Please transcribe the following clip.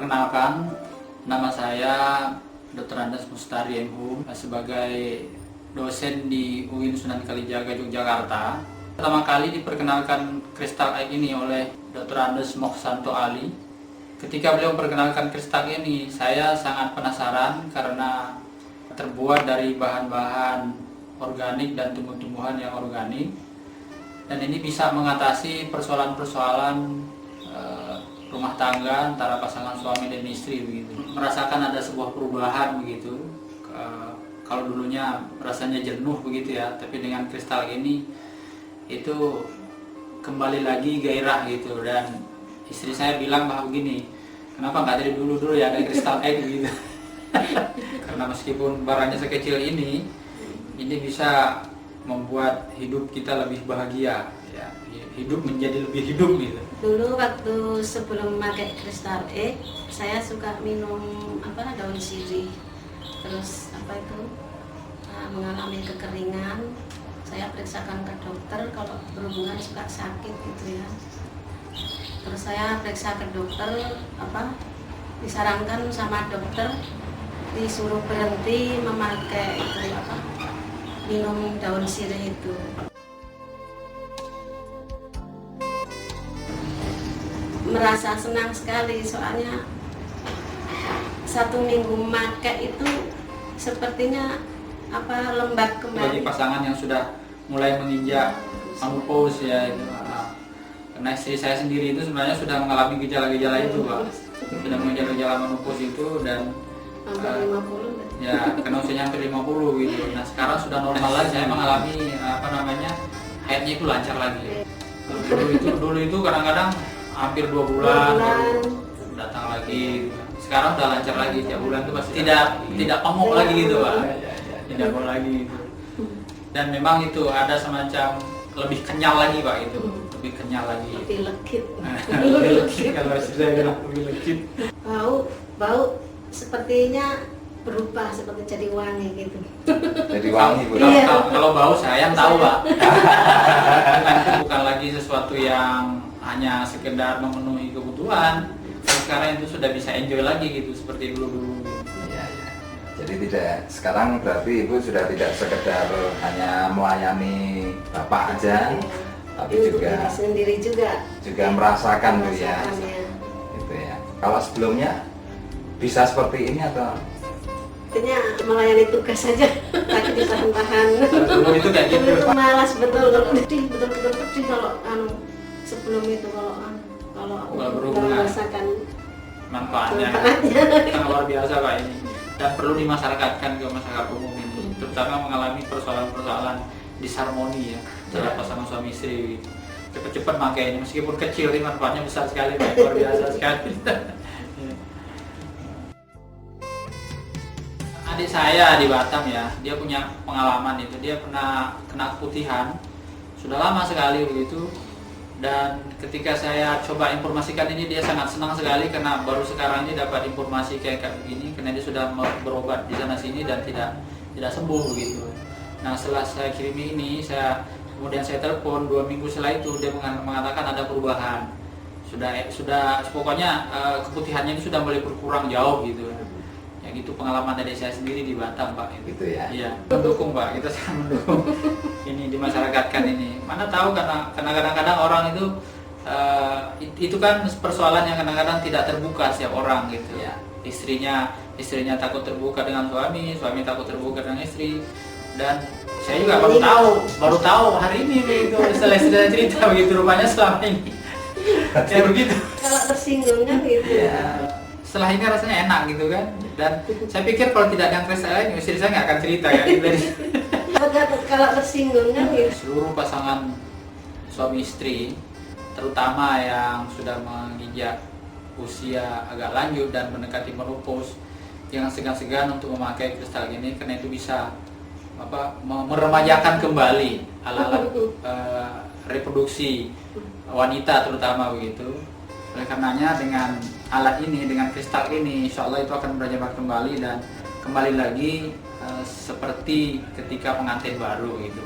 Perkenalkan, nama saya Dr. Andes Mustari MHum sebagai dosen di UIN Sunan Kalijaga, Yogyakarta. Pertama kali diperkenalkan kristal egg ini oleh Dr. Andes Mokhsanto Ali. Ketika beliau memperkenalkan kristal ini, saya sangat penasaran karena terbuat dari bahan-bahan organik dan tumbuh-tumbuhan yang organik. Dan ini bisa mengatasi persoalan-persoalan rumah tangga antara pasangan suami dan istri begitu. Merasakan ada sebuah perubahan begitu. Kalau dulunya rasanya jenuh begitu ya, tapi dengan kristal ini itu kembali lagi gairah gitu. Dan istri saya bilang bahwa begini, kenapa nggak dari dulu ya ada kristal egg gitu. Karena meskipun barangnya sekecil ini bisa membuat hidup kita lebih bahagia ya, hidup menjadi lebih hidup gitu. Dulu waktu sebelum memakai kristal egg, saya suka minum daun sirih. Terus mengalami kekeringan. Saya periksakan ke dokter kalau berhubungan suka sakit gitu ya. Terus saya periksa ke dokter, disarankan sama dokter disuruh berhenti memakai minum daun sirih itu. Merasa senang sekali soalnya 1 minggu memakai itu sepertinya lembab kembali. Bagi pasangan yang sudah mulai menginjak menopause ya itu. Karena istri saya sendiri itu sebenarnya sudah mengalami gejala-gejala itu, Pak. Sudah mengalami gejala menopause itu dan hampir 50 ya, karena usianya hampir 50 gitu. Nah, sekarang sudah normal lagi, saya mengalami haidnya itu lancar lagi. Dulu itu kadang-kadang hampir 2 bulan baru datang lagi. Sekarang udah lancar lagi, tiap bulan tuh pasti tidak pamuk lagi gitu, Pak. Tidak pamuk lagi gitu. Dan memang itu ada semacam lebih kenyal lagi, Pak, itu. Lebih kenyal lagi. lebih legit. Lebih legit kalau saya bilang lebih legit. Bau sepertinya berubah seperti jadi wangi gitu. Jadi wangi, Bu. Iya. Kalau bau saya yang tahu, Pak. Karena itu bukan lagi sesuatu yang hanya sekedar memenuhi kebutuhan. Sekarang itu sudah bisa enjoy lagi gitu seperti dulu-dulu. Iya, iya. Jadi sekarang berarti Ibu sudah tidak sekedar hanya melayani Bapak aja, tapi juga sendiri juga merasakan tuh ya. merasakannya. Gitu ya. Kalau sebelumnya bisa seperti ini atau Artinya melayani tugas saja, tapi ditahan-tahan. Dulu itu kayak gitu. Dulu itu malas betul pedih kalau sebelum itu kalau berhubungan. merasakan Manfaatnya sangat luar biasa, Pak, ini. Dan perlu dimasyarakatkan ke masyarakat umum ini, terutama mengalami persoalan-persoalan disharmoni ya antara pasangan suami istri. Cepat-cepat pakai ini, meskipun kecil, ini manfaatnya besar sekali, Pak. Luar biasa sekali. Adik saya di Batam ya, dia punya pengalaman itu, dia pernah kena keputihan sudah lama sekali begitu. Dan ketika saya coba informasikan ini, dia sangat senang sekali karena baru sekarang ini dapat informasi kayak begini, karena dia sudah berobat di sana sini dan tidak sembuh begitu. Nah, setelah saya kirimi ini, kemudian saya telepon 2 minggu setelah itu, dia mengatakan ada perubahan. Sudah pokoknya keputihannya itu sudah mulai berkurang jauh gitu. Ya gitu pengalaman dari saya sendiri di Batam, Pak. gitu ya? Iya, mendukung, Pak. Kita sangat mendukung ini dimasyarakatkan ini. Mana tahu karena kadang-kadang orang itu kan persoalan yang kadang-kadang tidak terbuka setiap orang gitu. Ya. Istrinya takut terbuka dengan suami takut terbuka dengan istri. Dan saya juga baru tahu hari ini begitu setelah istri cerita begitu, rupanya selama ini. Ya begitu. Kalau tersinggung kan gitu. Ya. Setelah ini rasanya enak gitu kan. Dan saya pikir kalau tidak ada kristal lain, istri saya nggak akan cerita kan. Kalau tersinggung kan gitu. Seluruh pasangan suami istri, terutama yang sudah menginjak usia agak lanjut dan mendekati menopause, jangan segan-segan untuk memakai kristal ini karena itu bisa meremajakan kembali alat-alat reproduksi wanita terutama begitu. Oleh karenanya dengan alat ini, dengan kristal ini, insya Allah itu akan berjabat kembali dan kembali lagi seperti ketika pengantin baru gitu.